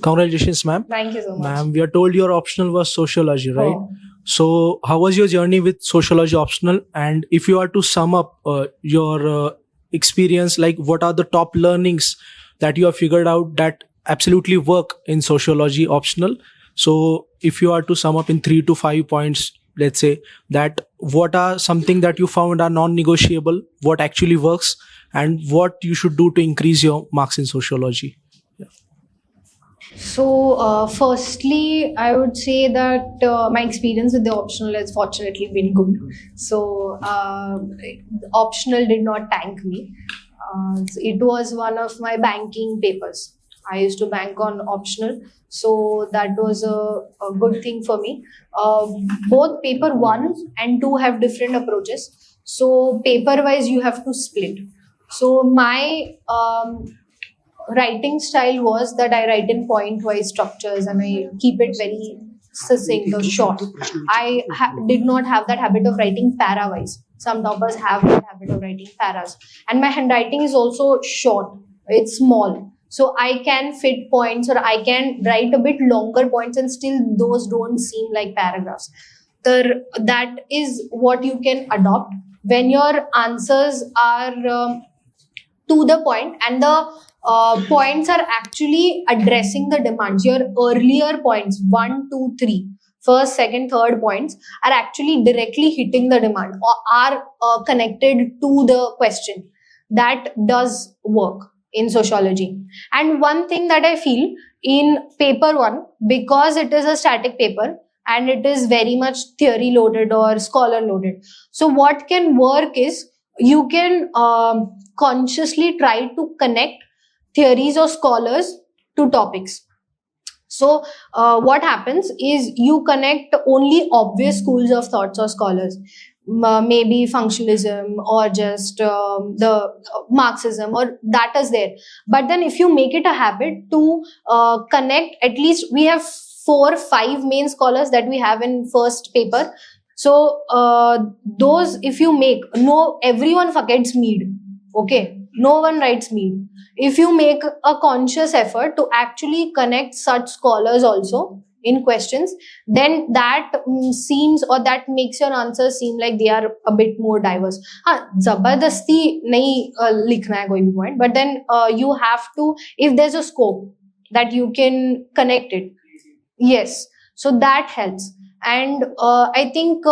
Congratulations, ma'am. Thank you so much. Ma'am, we are told your optional was sociology, right? Oh. So, how was your journey with sociology optional? And if you are to sum up your experience, like what are the top learnings that you have figured out that absolutely work in sociology optional? So, if you are to sum up in 3 to 5 points, let's say that what are something that you found are non-negotiable, what actually works, and what you should do to increase your marks in sociology. So, firstly, I would say that my experience with the optional has fortunately been good. So, optional did not tank me. It was one of my banking papers. I used to bank on optional, so that was a good thing for me. Both paper 1 and 2 have different approaches. So, paper wise, you have to split. So, my writing style was that I write in point-wise structures and I keep it very succinct or short. I did not have that habit of writing para-wise. Some toppers have that habit of writing paras. And my handwriting is also short. It's small. So I can fit points or I can write a bit longer points and still those don't seem like paragraphs. That is what you can adopt when your answers are to the point and the points are actually addressing the demands. Your earlier points, 1, 2, 3, first, second, third points are actually directly hitting the demand or are connected to the question. That does work in sociology. And one thing that I feel in paper 1, because it is a static paper and it is very much theory loaded or scholar loaded. So what can work is you can consciously try to connect theories or scholars to topics. So what happens is you connect only obvious schools of thoughts or scholars, maybe functionalism or just the Marxism, or that is there. But then if you make it a habit to connect, at least we have 4 or 5 main scholars that we have in first paper. So those, if you make, no, everyone forgets Mead. Okay, no one writes Mead. If you make a conscious effort to actually connect such scholars also in questions, then that seems, or that makes your answers seem like they are a bit more diverse. Zabardasti nahi likhna hai koi bhi point, but then you have to, if there's a scope that you can connect it. Yes, so that helps. And I think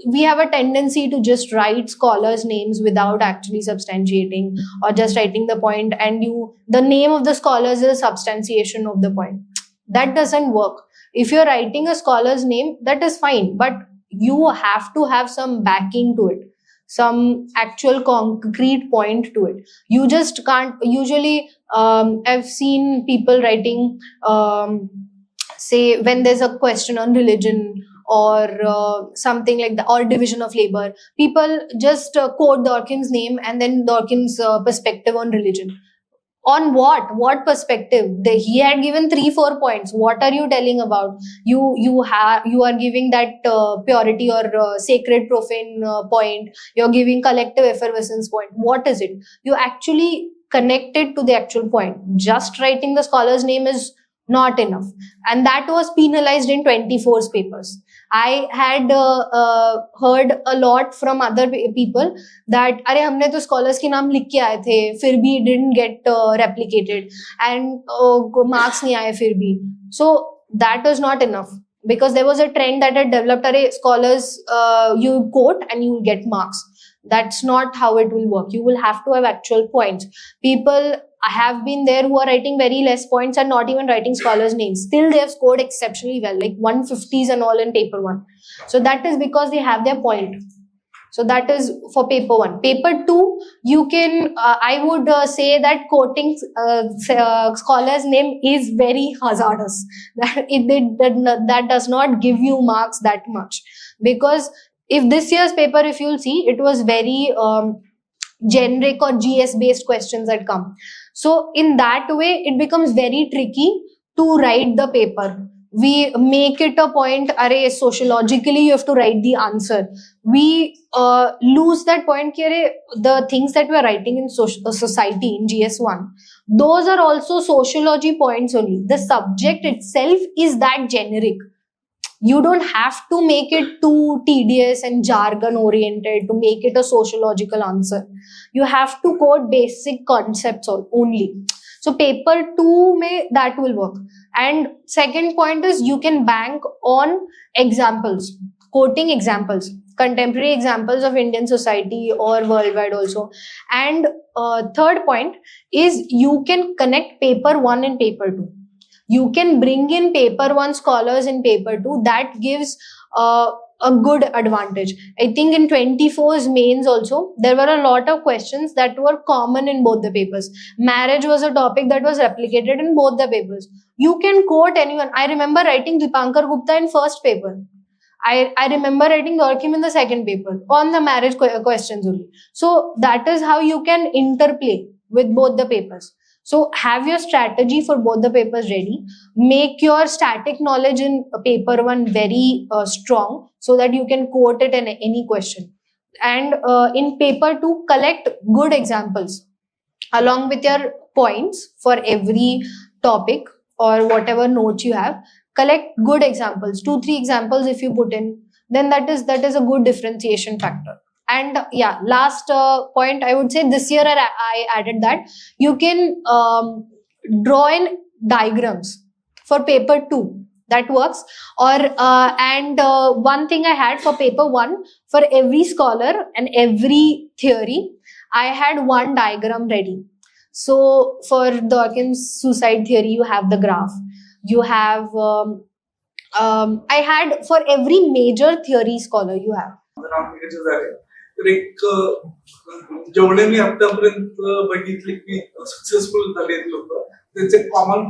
we have a tendency to just write scholars' names without actually substantiating, or just writing the point, and the name of the scholars is a substantiation of the point. That doesn't work. If you're writing a scholar's name, that is fine, but you have to have some backing to it, some actual concrete point to it. You just can't. Usually, I've seen people writing, say, when there's a question on religion or something like that, or division of labor, people just quote Dworkin's name and then Dworkin's perspective on religion. On what perspective? He had given 3-4 points. What are you telling about? You are giving that purity or sacred profane point. You're giving collective effervescence point. What is it? You actually connected to the actual point. Just writing the scholar's name is not enough, and that was penalized in 24's papers. I had heard a lot from other people that अरे हमने तो scholars के नाम लिख के आए थे, फिर भी didn't get replicated, and marks नहीं आए फिर भी. So that was not enough, because there was a trend that had developed. अरे scholars you quote and you will get marks. That's not how it will work. You will have to have actual points. People have been there who are writing very less points and not even writing scholars' names. Still, they have scored exceptionally well, like 150s and all in paper 1. So that is because they have their point. So that is for paper 1. Paper 2, you can, I would say that quoting scholar's name is very hazardous. That does not give you marks that much. Because if this year's paper, if you'll see, it was very generic or GS based questions that come. So in that way, it becomes very tricky to write the paper. We make it a point, sociologically you have to write the answer. We lose that point, the things that we are writing in society in GS1, those are also sociology points only. The subject itself is that generic. You don't have to make it too tedious and jargon oriented to make it a sociological answer. You have to quote basic concepts only. So paper 2 may that will work. And second point is you can bank on examples, quoting examples, contemporary examples of Indian society or worldwide also. And third point is you can connect paper 1 and paper 2. You can bring in paper 1 scholars in paper 2. That gives a good advantage. I think in 24's mains also, there were a lot of questions that were common in both the papers. Marriage was a topic that was replicated in both the papers. You can quote anyone. I remember writing Dipankar Gupta in first paper. I remember writing Dorkim in the second paper on the marriage questions only. So that is how you can interplay with both the papers. So have your strategy for both the papers ready. Make your static knowledge in paper 1 very strong so that you can quote it in any question. And in paper 2, collect good examples along with your points for every topic or whatever notes you have. Collect good examples, 2-3 examples if you put in, then that is a good differentiation factor. And yeah, last point I would say, this year I added that you can draw in diagrams for paper 2. That works. Or one thing I had for paper 1, for every scholar and every theory, I had one diagram ready. So for Dawkins' suicide theory, you have the graph. You have, I had for every major theory scholar you have. तर एक जेवढे मी आतापर्यंत बघितले की successful झाले लोक, त्यांचे common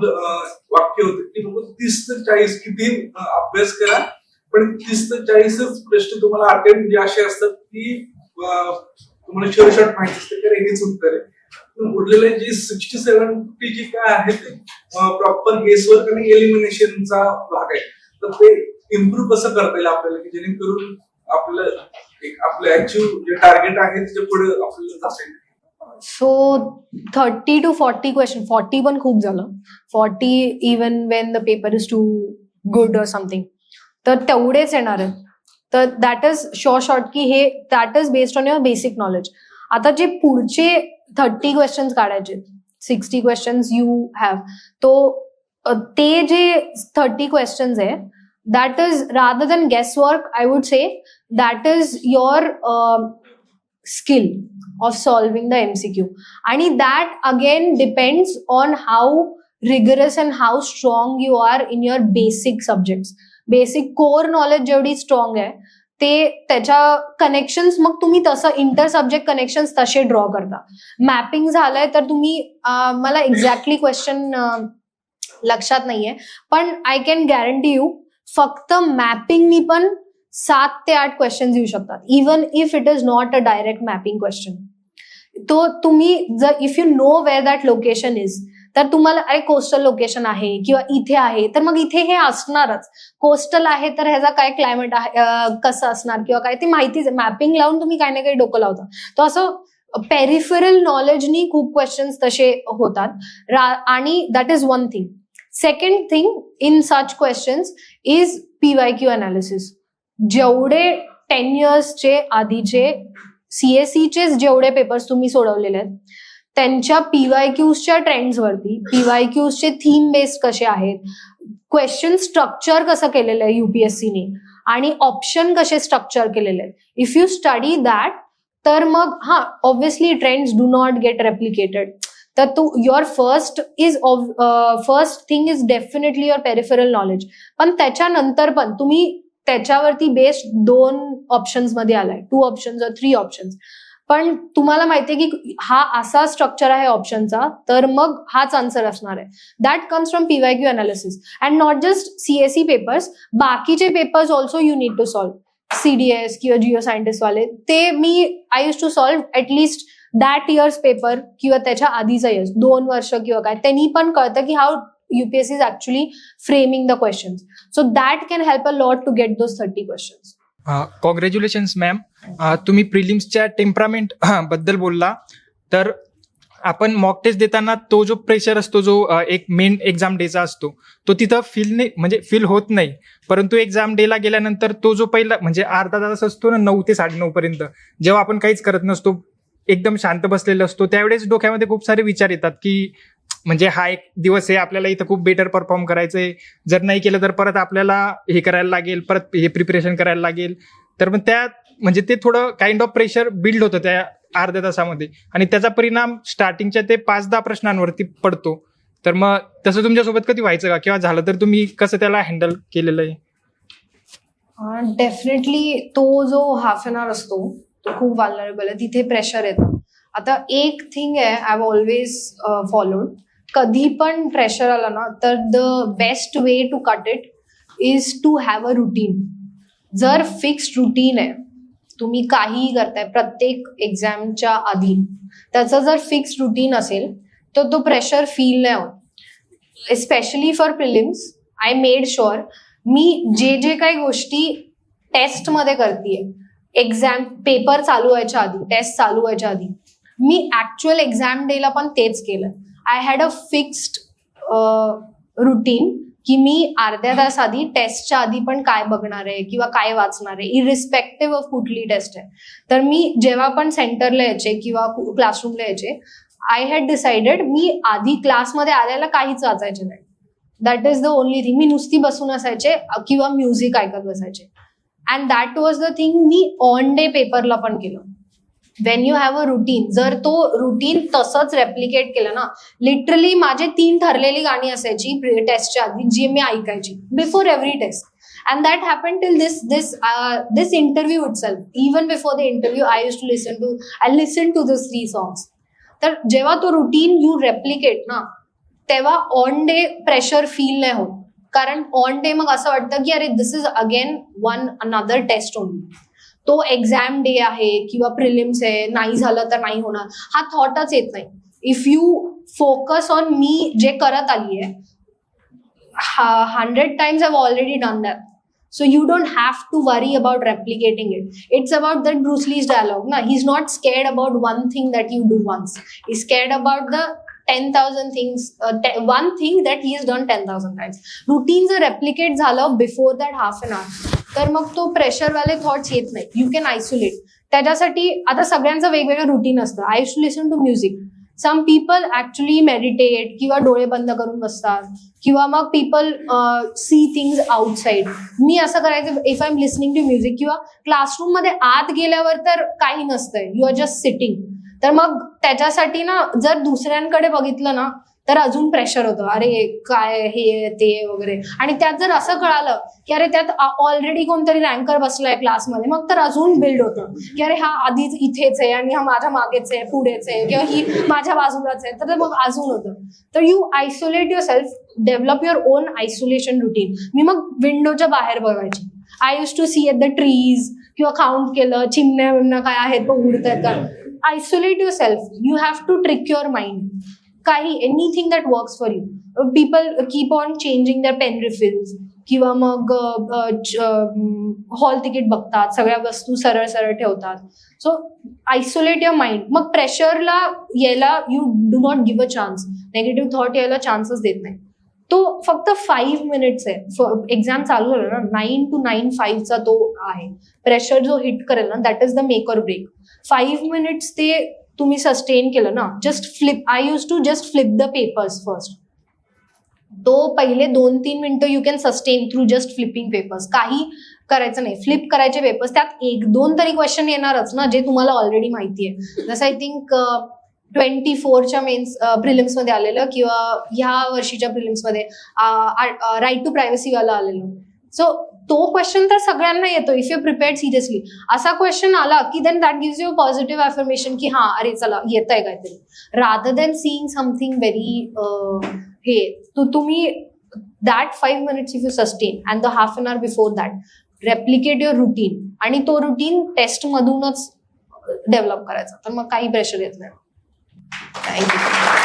वाक्य होते की बाबा 30 ते 40 किती अभ्यास करा, पण 30 ते 40च प्रश्न तुम्हाला अटेम्प्ट जे असे असतात की तुम्हाला शॉर्ट माहिती असते की हेच उत्तर आहे. उरलेले जे 60-70 जी काय आहे ते प्रॉपर गेसवर्क आणि एलिमिनेशनचा भाग आहे. तर ते इम्प्रूव्ह कसं करता येईल आपल्याला की जेणेकरून आपलं ऍक्च्युअल जे टार्गेट आहे ते पुढे आपल्याला जाता येईल. So 30 to 40 question, 40 पण खूप झालं, 40 even when the paper is too good or something, तर तेवढेच येणार आहे. तर दॅट इज शॉर्ट की हे that is based on your basic knowledge. आता जे पुढचे 30 क्वेश्चन्स काढायचे, 60 क्वेश्चन्स यू हॅव, तो ते जे 30 क्वेश्चन्स आहे, that is rather than guesswork, I would say that is your skill of solving the MCQ, and that again depends on how rigorous and how strong you are in your basic subjects. Basic core knowledge जेवढी strong आहे ते त्याच्या connections मग तुम्ही तसं inter subject connections तसे draw करता. Mapping झालंय तर तुम्ही मला एक्झॅक्टली क्वेश्चन लक्षात नाहीये, पण आय कॅन गॅरंटी यू फक्त मॅपिंगनी पण 7 ते 8 क्वेश्चन येऊ शकतात, even if it is not a direct mapping question. तो तुम्ही जर if you know where that location is, तर तुम्हाला अरे कोस्टल लोकेशन आहे किंवा इथे आहे, तर मग इथे हे असणारच. कोस्टल आहे तर ह्याचा काय क्लायमेट आहे, कसं असणार किंवा काय ते माहितीच. मॅपिंग लावून तुम्ही काही ना काही डोकं लावता. तो असं पेरिफेरल नॉलेजनी खूप क्वेश्चन्स तसे होतात, आणि that is one thing. Second thing in such questions is PYQ analysis. जेवढे 10 yearsचे आधीचे CSE जेवढे पेपर्स तुम्ही सोडवलेले आहेत, त्यांच्या PYQच्या ट्रेंड्स वरती, PYQचे थीम बेस्ड कसे आहेत, क्वेश्चन स्ट्रक्चर कसं केलेलं आहे UPSCने, आणि ऑप्शन कसे स्ट्रक्चर केलेले आहेत, इफ यू स्टडी दॅट, तर मग हा obviously trends do not gate replicated. तर तू your first thing is definitely your peripheral knowledge. पण त्याच्यानंतर पण तुम्ही त्याच्यावरती बेस्ड 2 ऑप्शन्स मध्ये आलाय, 2 ऑप्शन्स or 3 ऑप्शन्स, पण तुम्हाला माहितीये की हा असा स्ट्रक्चर आहे ऑप्शनचा, तर मग हाच आन्सर असणार आहे. That comes from PYQ analysis. And not just CSE papers, बाकीचे papers also you need to solve. CDS किंवा जिओ सायंटिस्ट वाले, ते मी I use to solve at least that years paper किंवा त्याच्या आधीचा इयर्स, 2 वर्ष किंवा काय, त्यांनी पण कळतं की हाऊ UPSC is actually framing the questions. So that can help a lot to get those 30 questions. Congratulations ma'am. तुम्ही प्रिलिम्सच्या टेम्परामेंट बद्दल बोलला, तर आपण मॉक टेस्ट देताना तो जो प्रेशर असतो, जो एक मेन एक्झाम डेचा असतो, तो तिथं फील होत नाही. परंतु एक्झाम डेला गेल्यानंतर तो जो पहिला म्हणजे अर्धा तास असतो ना, 9 ते 9:30 पर्यंत, जेव्हा आपण काहीच करत नसतो, एकदम शांत बसलेलो असतो, त्यावेळेस डोक्यामध्ये खूप सारे विचार येतात की म्हणजे हा एक दिवस आहे, आपल्याला इथं खूप बेटर परफॉर्म करायचंय, जर नाही केलं तर परत आपल्याला हे करायला लागेल, परत हे प्रिपरेशन करायला लागेल. तर मग म्हणजे ते थोडं काइंड ऑफ प्रेशर बिल्ड होतं त्या अर्ध्या तासामध्ये, आणि त्याचा परिणाम स्टार्टिंगच्या ते 5-10 प्रश्नांवरती पडतो. तर मग तसं तुमच्यासोबत कधी व्हायचं का, किंवा झालं तर तुम्ही कसं त्याला हँडल केलेलं आहे? डेफिनेटली तो जो हाफ एन आवर असतो तो खूप व्हल्नरेबल आहे, तिथे प्रेशर येतं. आता एक थिंग आहे आय हॅव ऑलवेज फॉलोड, कधी पण प्रेशर आला ना तर the best way to cut it is to have a routine. जर फिक्स्ड रुटीन आहे, तुम्ही काहीही करताय प्रत्येक एक्झामच्या आधी, त्याचं जर फिक्स्ड रुटीन असेल तर तो प्रेशर फील नाही होत. Especially for prelims I made sure मी जे काही गोष्टी टेस्टमध्ये करतेय, एक्झाम पेपर चालू व्हायच्या आधी, टेस्ट चालू व्हायच्या आधी, मी ऍक्च्युअल एक्झाम डेला पण तेच केलं. I had a fixed routine की मी अर्ध्या तास आधी टेस्टच्या आधी पण काय बघणार आहे किंवा काय वाचणार आहे, इरिस्पेक्टिव्ह ऑफ कुठली टेस्ट आहे. तर मी जेव्हा पण सेंटरला यायचे किंवा क्लासरूमला यायचे, आय हॅड डिसाइडेड मी आधी क्लासमध्ये आल्याला काहीच वाचायचे नाही. That is the only thing. मी नुसती बसून असायचे किंवा म्युझिक ऐकत बसायचे. And that was the thing मी ऑन डे पेपरला पण केलं. When you have a routine, जर तो रुटीन तसंच रेप्लिकेट केलं ना, लिटरली माझे 3 ठरलेली गाणी असायची टेस्टच्या आधी जी मी ऐकायची before every test. And that happened till this interview itself. Even before the interview, I listened to these 3 songs. तर जेव्हा तो रुटीन यू रेप्लिकेट ना, तेव्हा ऑन डे प्रेशर फील नाही होत. कारण ऑन डे मग असं वाटतं की अरे this is again another test only. तो एक्झाम डे आहे किंवा प्रिलिम्स आहे, नाही झालं तर नाही होणार, हा थॉटच येत नाही. इफ यू फोकस ऑन मी जे करत आली आहे, 100 times I've already done that. So you don't have to worry about replicating it. It's about that Bruce Lee's dialogue. Na, he's not scared about one thing that you do once. He's scared about the 10,000 things, one thing that he has done 10,000 times. Routine जर replicate झालं before that half an hour, तर मग तो pressure वाले thoughts येत नाही. You can isolate. त्याच्यासाठी आता सगळ्यांचं वेगवेगळं रुटीन असतं. I used to listen to music. Some people actually meditate किंवा डोळे बंद करून बसतात, किंवा मग पीपल सी थिंग्स आउटसाइड. मी असं करायचं, if I am listening to music किंवा क्लासरूम मध्ये आत गेल्यावर तर काही नसतंय, यू आर जस्ट सिटिंग. तर मग त्याच्यासाठी ना, जर दुसऱ्यांकडे बघितलं ना तर अजून प्रेशर होतं, अरे काय हे ते वगैरे. आणि त्यात जर असं कळालं की अरे त्यात ऑलरेडी कोणतरी रँकर बसलाय क्लासमध्ये, मग तर अजून बिल्ड होतं की अरे हा आधीच इथेच आहे आणि हा माझ्या मागेच आहे, पुढेच आहे, किंवा ही माझ्या बाजूलाच आहे, तर मग अजून होतं. तर you isolate your self, develop your own isolation routine. मी मग विंडोच्या बाहेर बघायची. I use to see at the trees, किंवा काउंट केलं चिमण्या विमण्या काय आहेत बघ उडतायत का. Isolate your self. You have to trick your mind. काही anything that works for you. People keep on changing their pen refills, किंवा मग हॉल तिकीट बघतात, सगळ्या वस्तू सरळ सरळ ठेवतात. सो आयसोलेट युअर माइंड. मग प्रेशरला यायला you do not give a chance. Negative thought यायला चान्सच देत नाही. तो फक्त 5 मिनिट्स आहे. एक्झाम चालू झालं ना, 9 to 9:05 तो आहे. प्रेशर जो हिट करेल ना, that is the make or break. 5 minutes ते तुम्ही सस्टेन केलं ना, just flip. I use to just flip the papers first. तो पहिले 2-3 मिनिटं you can sustain through just flipping papers. काही करायचं नाही, फ्लिप करायचे पेपर्स. त्यात 1-2 तरी क्वेश्चन येणारच ना जे तुम्हाला ऑलरेडी माहिती आहे. जसं आय थिंक 24च्या मेन्स प्रिलिम्स मध्ये आलेलं, किंवा ह्या वर्षीच्या प्रिलिम्स मध्ये राईट टू प्रायव्हसी वाला आलेलं. सो तो क्वेश्चन तर सगळ्यांना येतो इफ यू प्रिपेअर्ड सिरियसली. असा क्वेश्चन आला की then that gives you positive affirmation की हा अरे चला येत आहे काहीतरी, rather than seeing something very हे. तुम्ही that 5 minutes if you sustain and the half an hour before that replicate your routine, आणि तो रुटीन टेस्ट मधूनच डेव्हलप करायचा, तर मग काही प्रेशर येत नाही. थँक्यू.